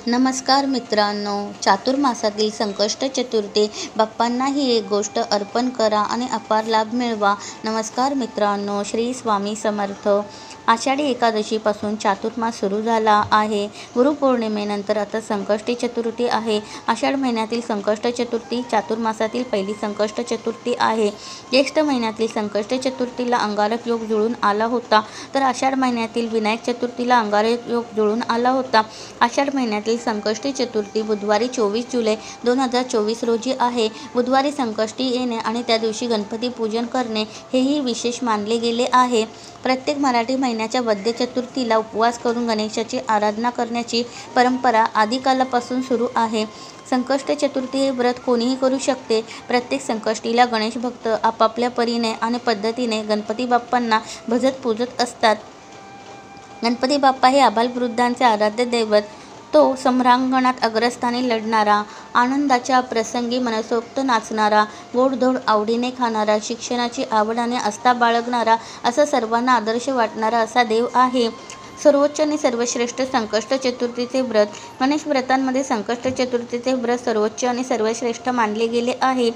नमस्कार मित्रांनो, चातुर्मासातील संकष्ट चतुर्थी बाप्पांना ही एक गोष्ट अर्पण करा आणि अपार लाभ मिळवा. नमस्कार मित्रांनो, श्री स्वामी समर्थ. आषाढी एकादशीपासून चातुर्मास सुरू झाला आहे. गुरुपौर्णिमेनंतर आता संकष्टी चतुर्थी आहे. आषाढ महिन्यातील संकष्ट चतुर्थी चातुर्मासातील पहिली संकष्ट चतुर्थी आहे. ज्येष्ठ महिन्यातील संकष्ट चतुर्थीला अंगारक योग जुळून आला होता, तर आषाढ महिन्यातील विनायक चतुर्थीला अंगारक योग जुळून आला होता. आषाढ महिन्यातील संकष्टी चतुर्थी बुधवारी 24 जुलै 2024 रोजी आहे. बुधवारी संकष्टी येणे आणि त्या दिवशी गणपती पूजन करणे हेही विशेष मानले गेले आहे. प्रत्येक मराठी महिन्याच्या वद्य चतुर्थीला उपवास करून गणेशाची आराधना करण्याची परंपरा आदिकालापासून सुरू आहे. संकष्ट चतुर्थी हे व्रत कोणीही करू शकते. प्रत्येक संकष्टीला गणेश भक्त आपापल्या परीने आणि पद्धतीने गणपती बाप्पांना भजत पूजत असतात. गणपती बाप्पा हे आबालवृद्धांचे आराध्य दैवत. तो सम्रांगणात अग्रस्थानी लढणारा, आनंदाच्या प्रसंगी मनसोक्त नाचणारा, गोडधोड आवडीने खाणारा, शिक्षणाची आवड आणि आस्था बाळगणारा, असा सर्वांना आदर्श वाटणारा असा देव आहे. सर्वोच्च आणि सर्वश्रेष्ठ संकष्ट चतुर्थीचे व्रत. गणेश व्रतांमध्ये संकष्ट चतुर्थीचे व्रत सर्वोच्च आणि सर्वश्रेष्ठ मानले गेले आहे.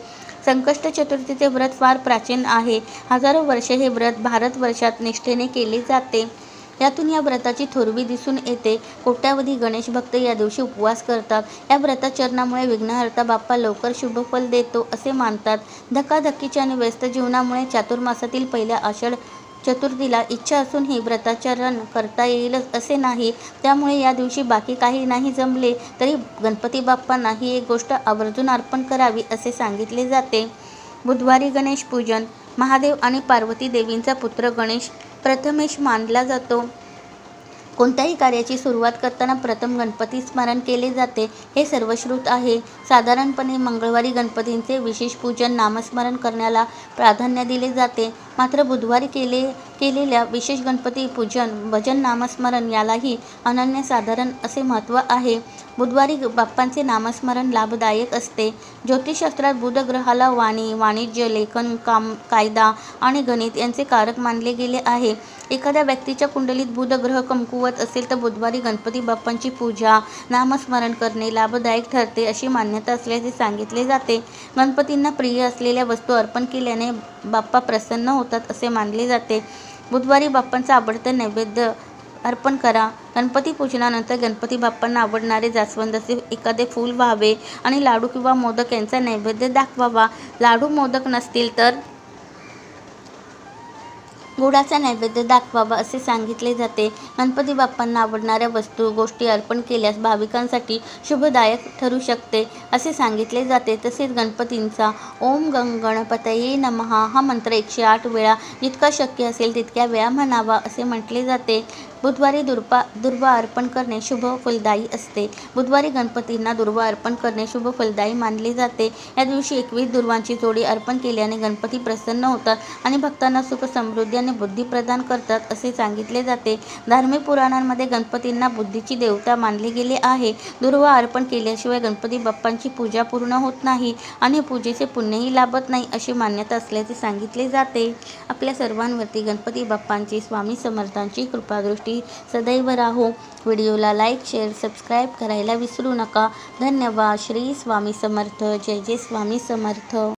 संकष्ट चतुर्थीचे व्रत फार प्राचीन आहे. हजारो वर्षे हे व्रत भारतवर्षात निष्ठेने केले जाते. यातून या व्रताची थोरवी दिसून येते. कोट्यावधी गणेश भक्त या दिवशी उपवास करतात. या व्रताचरणामुळे विघ्नहर्ता बाप्पा लवकर शुभफल देतो असे मानतात. धकाधकीच्या आणि व्यस्त जीवनामुळे चातुर्मासातील पहिल्या आषाढ चतुर्थीला इच्छा असूनही व्रताचरण करता येईलच असे नाही. त्यामुळे या दिवशी बाकी काही नाही जमले तरी गणपती बाप्पांना ही एक गोष्ट आवर्जून अर्पण करावी असे सांगितले जाते. बुधवारी गणेश पूजन. महादेव आणि पार्वती देवींचा पुत्र गणेश प्रथमेश मानला जातो. कोणत्याही कार्याची सुरुवात करताना प्रथम गणपती स्मरण केले जाते हे सर्वश्रुत आहे. साधारणपणे मंगळवारी गणपतींचे विशेष पूजन नामस्मरण करण्याला प्राधान्य दिले जाते. मात्र बुधवारी केलेल्या विशेष गणपती पूजन भजन नामस्मरण यालाही अनन्यसाधारण असे महत्त्व आहे. बुधवारी बाप्पांचे नामस्मरण लाभदायक असते. ज्योतिषशास्त्रात बुध ग्रहाला वाणी, वाणिज्य, लेखन, कायदा आणि गणित यांचे कारक मानले गेले आहे. एखाद्या व्यक्तीच्या कुंडलीत बुध ग्रह कमकुवत असेल तर बुधवारी गणपती बाप्पांची पूजा नामस्मरण करणे लाभदायक ठरते अशी मान्यता असल्याचे सांगितले जाते. गणपतींना प्रिय असलेल्या वस्तू अर्पण केल्याने बाप्पा प्रसन्न होतात असे मानले जाते. बुधवारी बाप्पांचा आवडते नैवेद्य अर्पण करा. गणपती पूजनानंतर गणपती बाप्पांना आवडणारे जास्वंदाचे एखादे फूल व्हावे आणि लाडू किंवा मोदक यांचा नैवेद्य दाखवावा. लाडू मोदक नसतील तर गुळाचा नैवेद्य दाखवावा असे सांगितले जाते. गणपती बाप्पांना आवडणाऱ्या वस्तू गोष्टी अर्पण केल्यास भाविकांसाठी शुभदायक ठरू शकते असे सांगितले जाते. तसेच गणपतींचा ओम गंग गणपतये नमः हा मंत्र 108 वेळा जितका शक्य असेल तितक्या वेळा म्हणावा असे म्हटले जाते. बुधवारी दुर्वा अर्पण करणे शुभ फलदायी असते. बुधवारी गणपतींना दुर्वा अर्पण करणे शुभ फलदायी मानले जाते. या दिवशी 21 दुर्वांची जोडी अर्पण केल्याने गणपती प्रसन्न होतात आणि भक्तांना सुख समृद्धी आणि बुद्धी प्रदान करतात असे सांगितले जाते. धार्मिक पुराणांमध्ये गणपतींना बुद्धीची देवता मानले गेले आहे. दुर्वा अर्पण केल्याशिवाय गणपती बाप्पांची पूजा पूर्ण होत नाही आणि पूजेचे पुण्यही लाभत नाही अशी मान्यता असल्याचे सांगितले जाते. आपल्या सर्वांवरती गणपती बाप्पांची स्वामी समर्थांची कृपादृष्टी सदैव राहो. व्हिडिओला लाईक, शेअर, सबस्क्राईब करायला विसरू नका. धन्यवाद. श्री स्वामी समर्थ. जय जय स्वामी समर्थ.